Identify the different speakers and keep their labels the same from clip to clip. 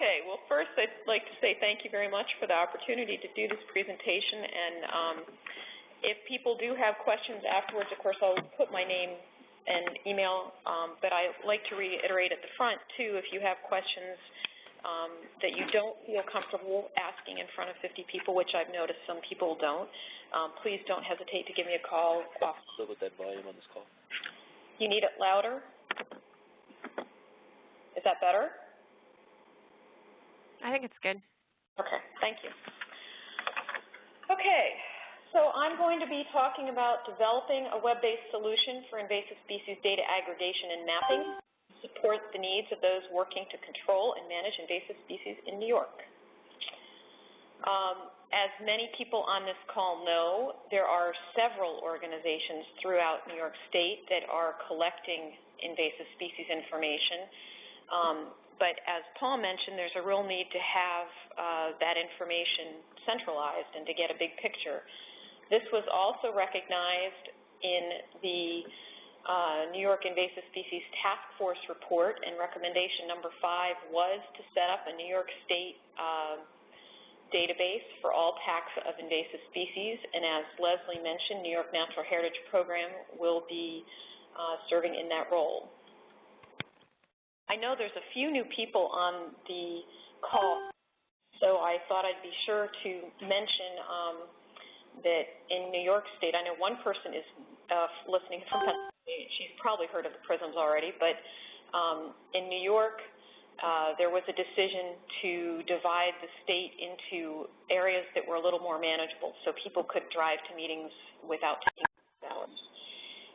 Speaker 1: Okay, well, first I'd like to say thank you very much for the opportunity to do this presentation, and if people do have questions afterwards, of course, I'll put my name and email, but I'd like to reiterate at the front, too, if you have questions that you don't feel comfortable asking in front of 50 people, which I've noticed some people don't, please don't hesitate to give me a call.
Speaker 2: So with that volume on this call?
Speaker 1: You need it louder? Is that better?
Speaker 3: I think it's good.
Speaker 1: Okay, thank you. Okay, so I'm going to be talking about developing a web-based solution for invasive species data aggregation and mapping to support the needs of those working to control and manage invasive species in New York. As many people on this call know, there are several organizations throughout New York State that are collecting invasive species information. But as Paul mentioned, there's a real need to have that information centralized and to get a big picture. This was also recognized in the New York Invasive Species Task Force report, and recommendation number 5 was to set up a New York State database for all taxa of invasive species, and as Leslie mentioned, New York Natural Heritage Program will be serving in that role. I know there's a few new people on the call, so I thought I'd be sure to mention that in New York State, I know one person is listening from Pennsylvania. She's probably heard of the prisms already, but in New York, there was a decision to divide the state into areas that were a little more manageable, so people could drive to meetings without taking hours.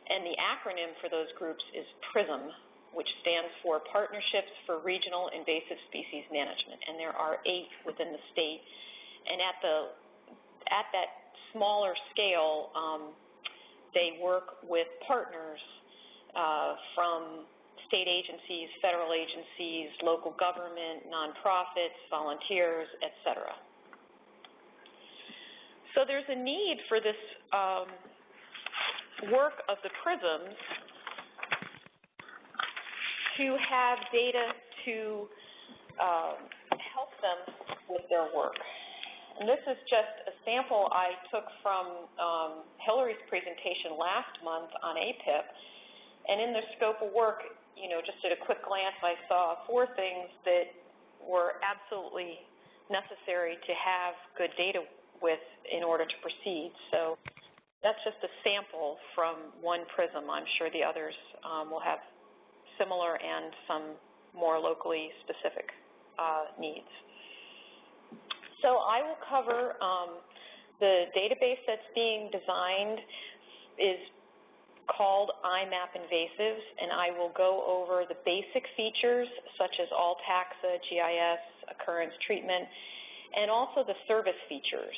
Speaker 1: And the acronym for those groups is PRISM, which stands for Partnerships for Regional Invasive Species Management, and there are 8 within the state. And at that smaller scale, they work with partners from state agencies, federal agencies, local government, nonprofits, volunteers, etc. So there's a need for this work of the PRISMs to have data to help them with their work. And this is just a sample I took from Hillary's presentation last month on APIP. And in the scope of work, just at a quick glance, I saw 4 things that were absolutely necessary to have good data with in order to proceed. So that's just a sample from one PRISM. I'm sure the others will have similar and some more locally specific needs. So I will cover the database that's being designed is called iMap Invasives, and I will go over the basic features such as all taxa, GIS, occurrence treatment, and also the service features.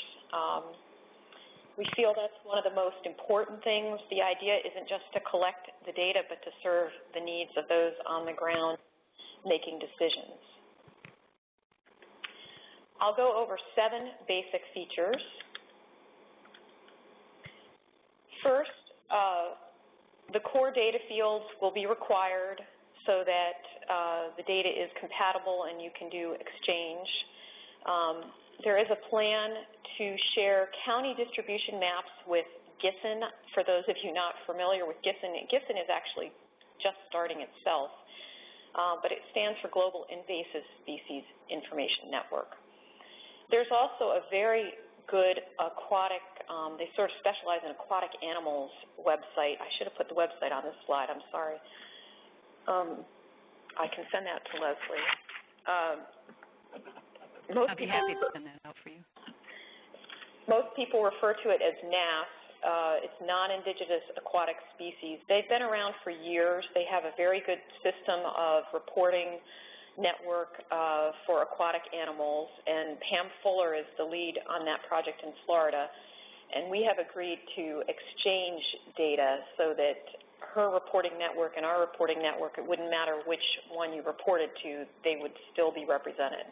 Speaker 1: We feel that's one of the most important things. The idea isn't just to collect the data, but to serve the needs of those on the ground making decisions. I'll go over 7 basic features. First, the core data fields will be required so that the data is compatible and you can do exchange. There is a plan to share county distribution maps with GISN. For those of you not familiar with GISN, GISN is actually just starting itself, but it stands for Global Invasive Species Information Network. There's also a very good aquatic, they sort of specialize in aquatic animals website. I should have put the website on this slide, I'm sorry. I can send that to Leslie.
Speaker 3: I'd be happy to send that out for you.
Speaker 1: Most people refer to it as NAS. It's non-indigenous aquatic species. They've been around for years. They have a very good system of reporting network for aquatic animals, and Pam Fuller is the lead on that project in Florida. And we have agreed to exchange data so that her reporting network and our reporting network, it wouldn't matter which one you reported to, they would still be represented.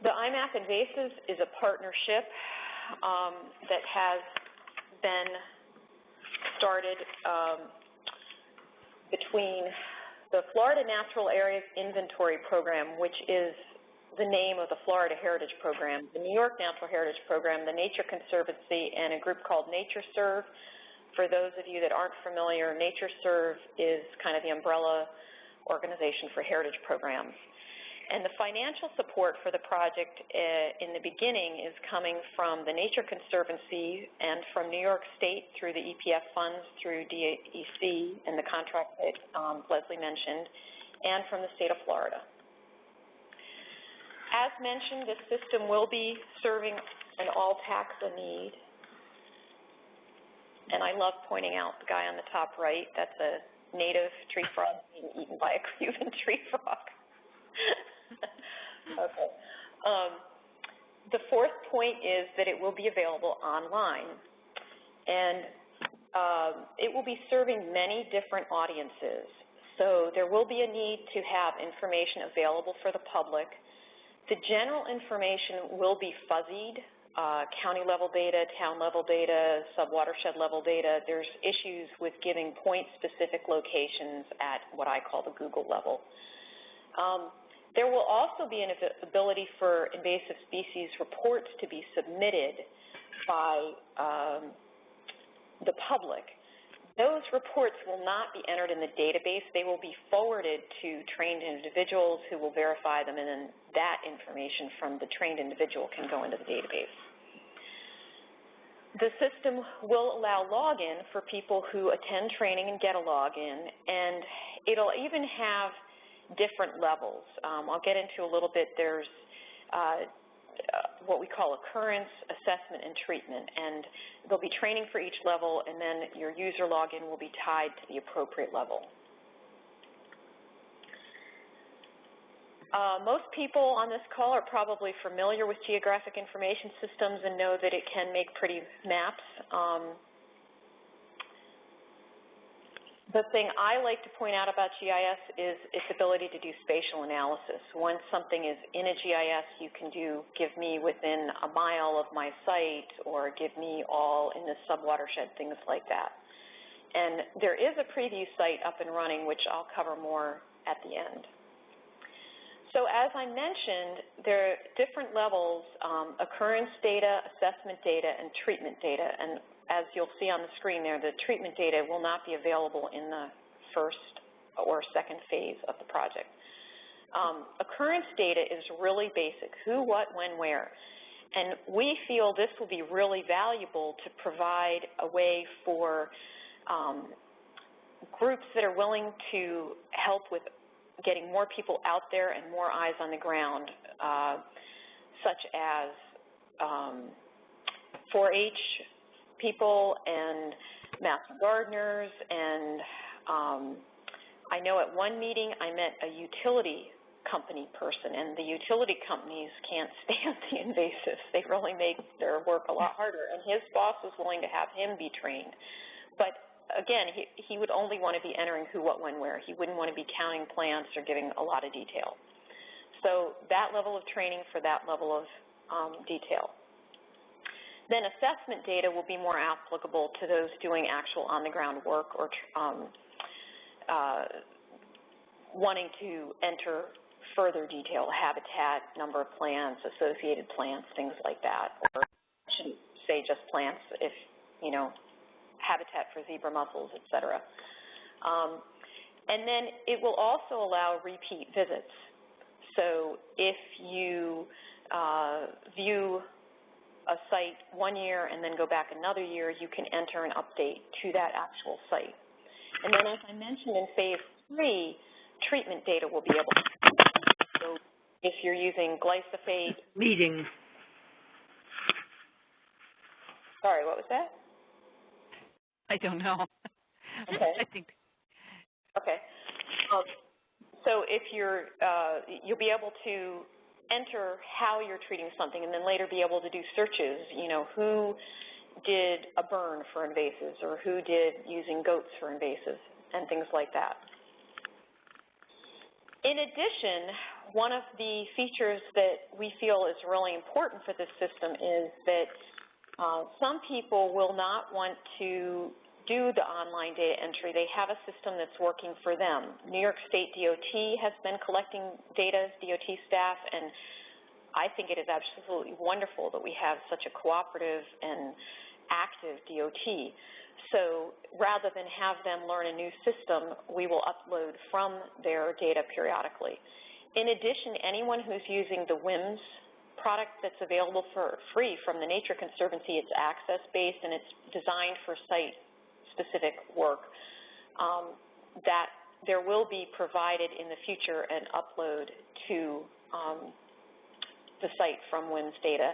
Speaker 1: The iMap Invasives is a partnership that has been started between the Florida Natural Areas Inventory Program, which is the name of the Florida Heritage Program, the New York Natural Heritage Program, the Nature Conservancy, and a group called NatureServe. For those of you that aren't familiar, NatureServe is kind of the umbrella organization for heritage programs. And the financial support for the project in the beginning is coming from the Nature Conservancy and from New York State through the EPF funds through DEC and the contract that Leslie mentioned, and from the state of Florida. As mentioned, this system will be serving an all taxa need. And I love pointing out the guy on the top right. That's a native tree frog being eaten by a Cuban tree frog. Okay. The fourth point is that it will be available online, and it will be serving many different audiences. So there will be a need to have information available for the public. The general information will be fuzzied, county-level data, town-level data, sub-watershed-level data. There's issues with giving point-specific locations at what I call the Google level. There will also be an ability for invasive species reports to be submitted by the public. Those reports will not be entered in the database. They will be forwarded to trained individuals who will verify them, and then that information from the trained individual can go into the database. The system will allow login for people who attend training and get a login, and it'll even have different levels. I'll get into a little bit. There's what we call occurrence, assessment, and treatment, and there'll be training for each level, and then your user login will be tied to the appropriate level. Most people on this call are probably familiar with geographic information systems and know that it can make pretty maps. The thing I like to point out about GIS is its ability to do spatial analysis. Once something is in a GIS, you can give me within a mile of my site, or give me all in the subwatershed, things like that. And there is a preview site up and running, which I'll cover more at the end. So as I mentioned, there are different levels, occurrence data, assessment data, and treatment data. And as you'll see on the screen there, the treatment data will not be available in the first or second phase of the project. Occurrence data is really basic: who, what, when, where. And we feel this will be really valuable to provide a way for groups that are willing to help with getting more people out there and more eyes on the ground, such as 4-H people and master gardeners, and I know at one meeting I met a utility company person, and the utility companies can't stand the invasives. They really make their work a lot harder, and his boss was willing to have him be trained. But again, he would only want to be entering who, what, when, where. He wouldn't want to be counting plants or giving a lot of detail. So that level of training for that level of detail. Then assessment data will be more applicable to those doing actual on-the-ground work, or wanting to enter further detail, habitat, number of plants, associated plants, things like that. Or I shouldn't say just plants, if, you know, habitat for zebra mussels, et cetera. And then it will also allow repeat visits. So if you view a site one year and then go back another year, you can enter an update to that actual site. And then, as I mentioned, in phase 3, treatment data will be able to. So if you're using glyphosate.
Speaker 4: Meeting.
Speaker 1: Sorry, what was that?
Speaker 3: I don't know.
Speaker 1: Okay.
Speaker 3: I think.
Speaker 1: Okay. So if you're, you'll be able to enter how you're treating something, and then later be able to do searches, you know, who did a burn for invasives, or who did using goats for invasives, and things like that. In addition, one of the features that we feel is really important for this system is that some people will not want to do the online data entry, they have a system that's working for them. New York State DOT has been collecting data, DOT staff, and I think it is absolutely wonderful that we have such a cooperative and active DOT. So rather than have them learn a new system, we will upload from their data periodically. In addition, anyone who's using the WIMS product that's available for free from the Nature Conservancy, it's access-based and it's designed for site-specific work, that there will be provided in the future an upload to the site from WIMS data.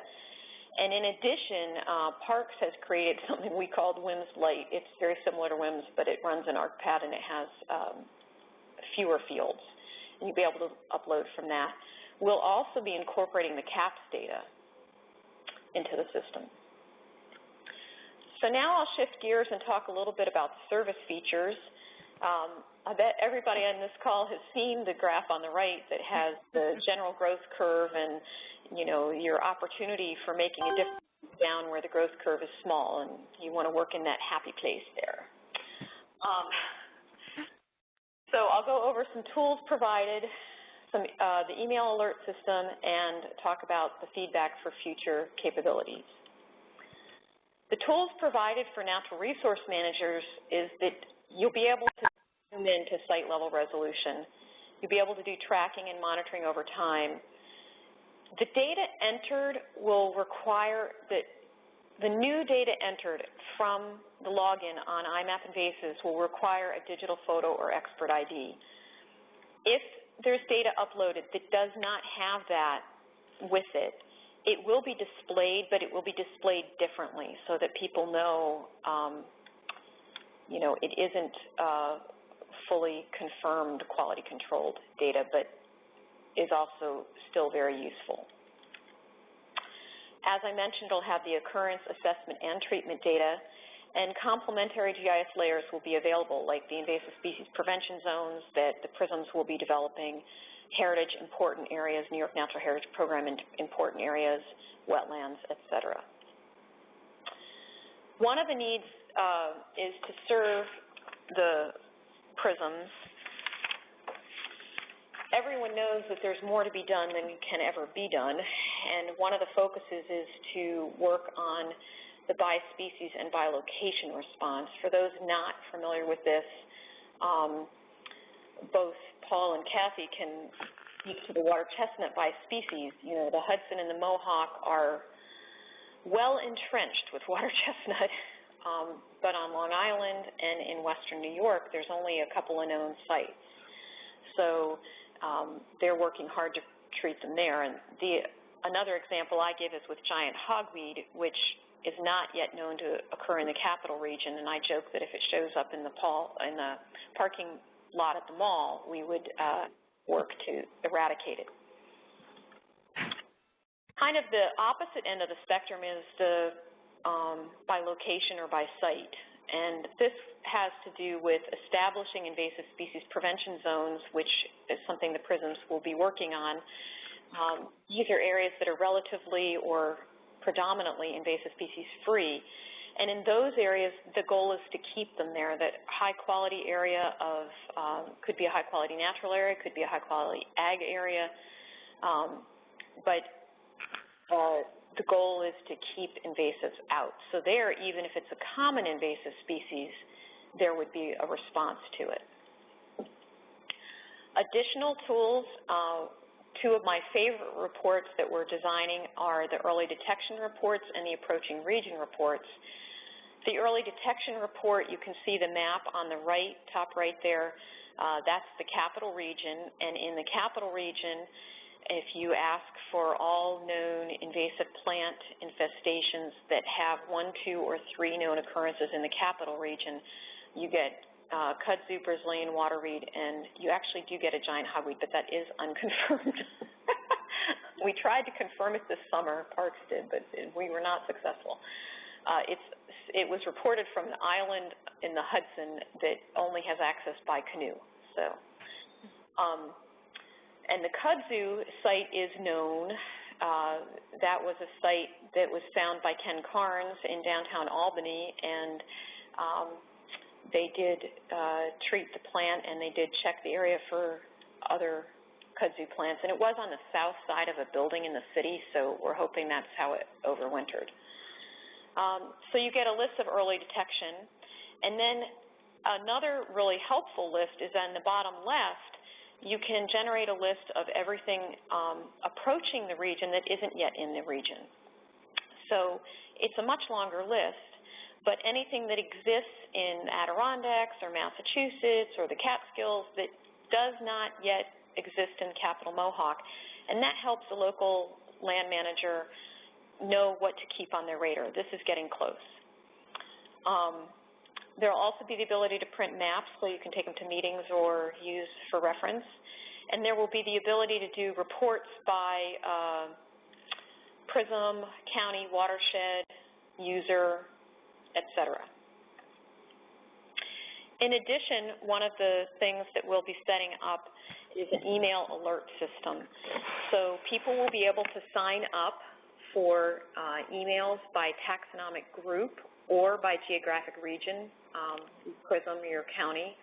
Speaker 1: And in addition, Parks has created something we called WIMS Lite. It's very similar to WIMS, but it runs an ArcPad and it has fewer fields. And you'll be able to upload from that. We'll also be incorporating the CAPS data into the system. So now I'll shift gears and talk a little bit about service features. I bet everybody on this call has seen the graph on the right that has the general growth curve and, you know, your opportunity for making a difference down where the growth curve is small, and you want to work in that happy place there. So I'll go over some tools provided, the email alert system, and talk about the feedback for future capabilities. The tools provided for natural resource managers is that you'll be able to zoom into site-level resolution. You'll be able to do tracking and monitoring over time. The data entered will require that the new data entered from the login on iMap Invasives will require a digital photo or expert ID. If there's data uploaded that does not have that with it, it will be displayed, but it will be displayed differently so that people know, you know, it isn't fully confirmed quality controlled data, but is also still very useful. As I mentioned, it'll have the occurrence, assessment, and treatment data, and complementary GIS layers will be available, like the invasive species prevention zones that the PRISMs will be developing, heritage important areas, New York Natural Heritage Program important areas, wetlands, et cetera. One of the needs is to serve the PRISMs. Everyone knows that there's more to be done than can ever be done, and one of the focuses is to work on the by species and by location response. For those not familiar with this, both Paul and Kathy can speak to the water chestnut by species. You know, the Hudson and the Mohawk are well entrenched with water chestnut, but on Long Island and in western New York, there's only a couple of known sites. So they're working hard to treat them there. And another example I give is with giant hogweed, which is not yet known to occur in the capital region, and I joke that if it shows up in the parking lot at the mall, we would work to eradicate it. Kind of the opposite end of the spectrum is the by location or by site, and this has to do with establishing invasive species prevention zones, which is something the PRISMs will be working on. These are areas that are relatively or predominantly invasive species free, and in those areas the goal is to keep them there. That high quality area of could be a high quality natural area, could be a high quality ag area, but the goal is to keep invasives out. So there, even if it's a common invasive species, there would be a response to it. Additional tools, two of my favorite reports that we're designing are the early detection reports and the approaching region reports. The early detection report, you can see the map on the right, top right there. That's the capital region, and in the capital region, if you ask for all known invasive plant infestations that have 1, 2, or 3 known occurrences in the capital region, you get kudzu, Brazilian waterweed, and you actually do get a giant hogweed, but that is unconfirmed. We tried to confirm it this summer, Parks did, but we were not successful. It was reported from an island in the Hudson that only has access by canoe. So, and the kudzu site is known. That was a site that was found by Ken Carnes in downtown Albany, and They did treat the plant, and they did check the area for other kudzu plants. And it was on the south side of a building in the city, so we're hoping that's how it overwintered. So you get a list of early detection. And then another really helpful list is on the bottom left. You can generate a list of everything approaching the region that isn't yet in the region. So it's a much longer list, but anything that exists in Adirondacks or Massachusetts or the Catskills that does not yet exist in Capital Mohawk, and that helps the local land manager know what to keep on their radar. This is getting close. There will also be the ability to print maps so you can take them to meetings or use for reference. And there will be the ability to do reports by PRISM, county, watershed, user, etc. In addition, one of the things that we'll be setting up is an email alert system. So people will be able to sign up for emails by taxonomic group or by geographic region, PRISM or your county,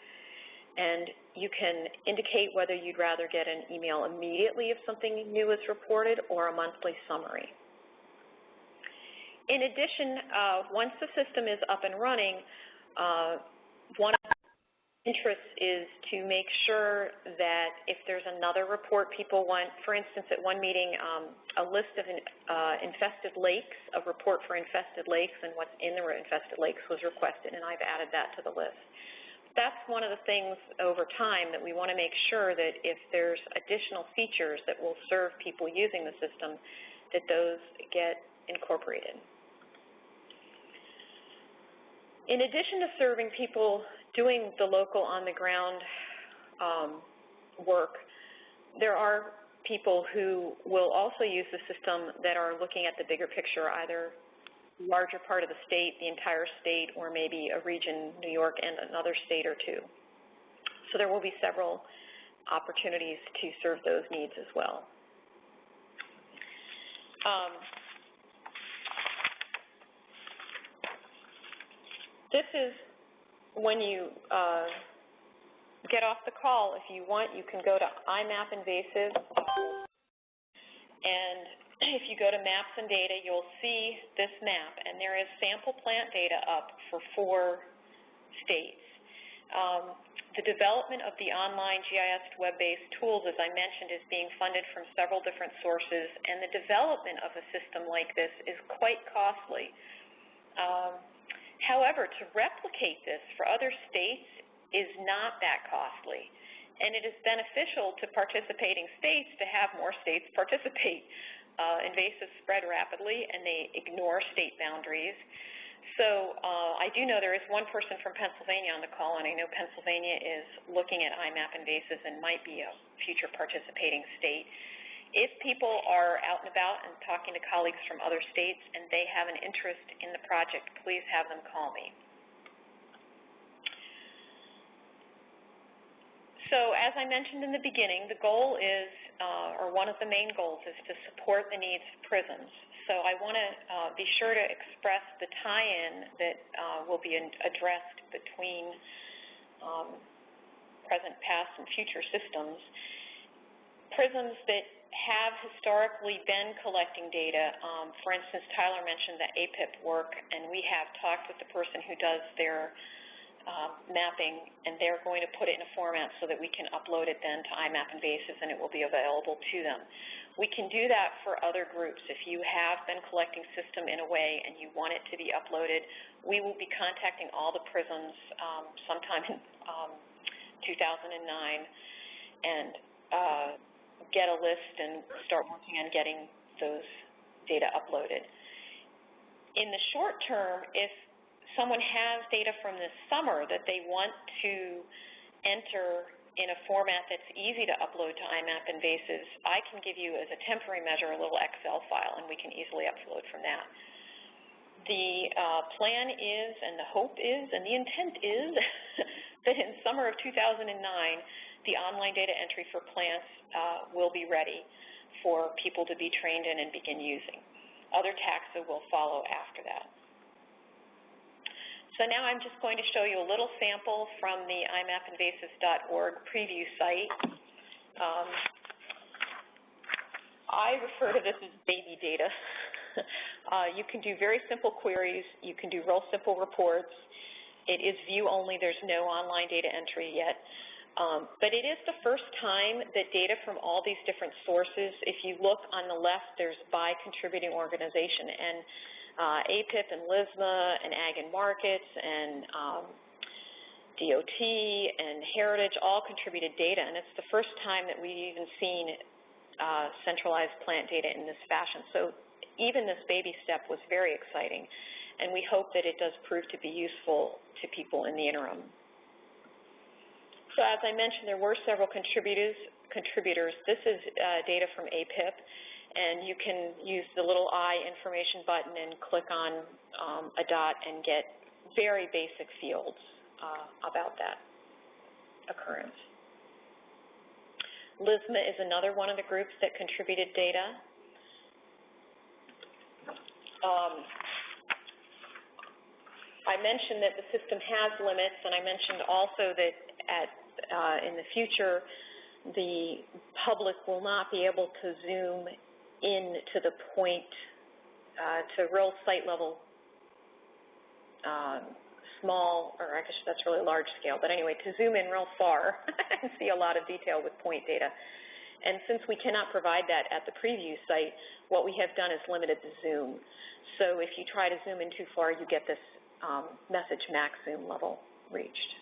Speaker 1: and you can indicate whether you'd rather get an email immediately if something new is reported or a monthly summary. In addition, once the system is up and running, one of the interests is to make sure that if there's another report people want, for instance, at one meeting, a list of infested lakes, a report for infested lakes and what's in the infested lakes was requested, and I've added that to the list. That's one of the things over time that we want to make sure that if there's additional features that will serve people using the system, that those get incorporated. In addition to serving people doing the local on-the-ground work, there are people who will also use the system that are looking at the bigger picture, either larger part of the state, the entire state, or maybe a region, New York, and another state or two. So there will be several opportunities to serve those needs as well. This is when you get off the call. If you want, you can go to iMap Invasives, and if you go to Maps and Data, you'll see this map, and there is sample plant data up for 4 states. The development of the online GIS web-based tools, as I mentioned, is being funded from several different sources, and the development of a system like this is quite costly. However, to replicate this for other states is not that costly, and it is beneficial to participating states to have more states participate. Invasives spread rapidly, and they ignore state boundaries. So I do know there is one person from Pennsylvania on the call, and I know Pennsylvania is looking at iMap Invasives and might be a future participating state. If people are out and about and talking to colleagues from other states and they have an interest in the project, please have them call me. So as I mentioned in the beginning, the goal is, or one of the main goals is to support the needs of PRISMs. So I want to be sure to express the tie-in that will be addressed between present, past, and future systems. PRISMs that have historically been collecting data, for instance, Tyler mentioned the APIP work, and we have talked with the person who does their mapping, and they're going to put it in a format so that we can upload it then to iMap Invasives and it will be available to them. We can do that for other groups. If you have been collecting system in a way and you want it to be uploaded, we will be contacting all the PRISMs sometime in 2009 and get a list and start working on getting those data uploaded. In the short term, if someone has data from this summer that they want to enter in a format that's easy to upload to iMap Invasives, I can give you as a temporary measure a little Excel file, and we can easily upload from that. The plan is, and the hope is, and the intent is that in summer of 2009, the online data entry for plants will be ready for people to be trained in and begin using. Other taxa will follow after that. So now I'm just going to show you a little sample from the imapinvasives.org preview site. I refer to this as baby data. You can do very simple queries. You can do real simple reports. It is view only. There's no online data entry yet. But it is the first time that data from all these different sources, if you look on the left, there's by contributing organization. And APIP and Lizna and Ag and Markets and DOT and Heritage all contributed data. And it's the first time that we've even seen centralized plant data in this fashion. So even this baby step was very exciting, and we hope that it does prove to be useful to people in the interim. So as I mentioned, there were several contributors. This is data from APIP, and you can use the little I information button and click on a dot and get very basic fields about that occurrence. Lizna is another one of the groups that contributed data. I mentioned that the system has limits, and I mentioned also that in the future, the public will not be able to zoom in to the point, to real site level, small, or I guess that's really large scale, but anyway, to zoom in real far and see a lot of detail with point data. And since we cannot provide that at the preview site, what we have done is limited the zoom. So if you try to zoom in too far, you get this message max zoom level reached.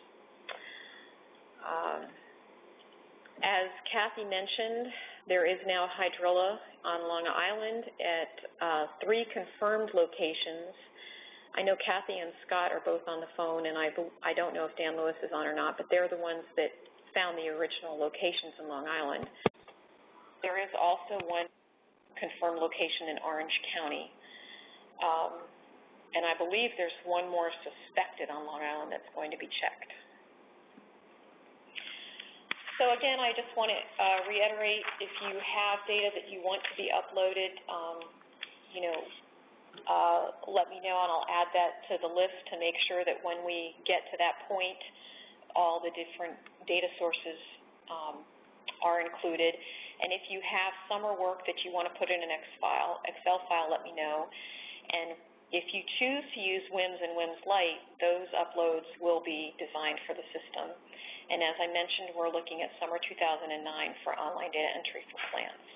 Speaker 1: As Kathy mentioned, there is now Hydral on Long Island at 3 confirmed locations. I know Kathy and Scott are both on the phone, and I don't know if Dan Lewis is on or not, but they're the ones that found the original locations in Long Island. There is also one confirmed location in Orange County. And I believe there's one more suspected on Long Island that's going to be checked. So again, I just want to reiterate, if you have data that you want to be uploaded, let me know, and I'll add that to the list to make sure that when we get to that point, all the different data sources are included. And if you have summer work that you want to put in an Excel file, let me know. And if you choose to use WIMS and WIMS Lite, those uploads will be designed for the system. And as I mentioned, we're looking at summer 2009 for online data entry for plants.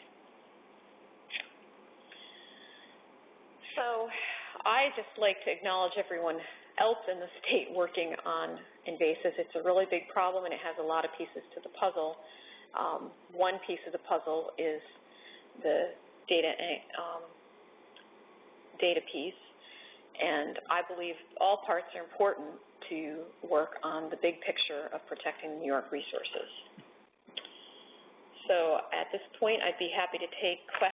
Speaker 1: So I just like to acknowledge everyone else in the state working on invasives. It's a really big problem, and it has a lot of pieces to the puzzle. One piece of the puzzle is the data piece, and I believe all parts are important to work on the big picture of protecting New York resources. So at this point, I'd be happy to take questions.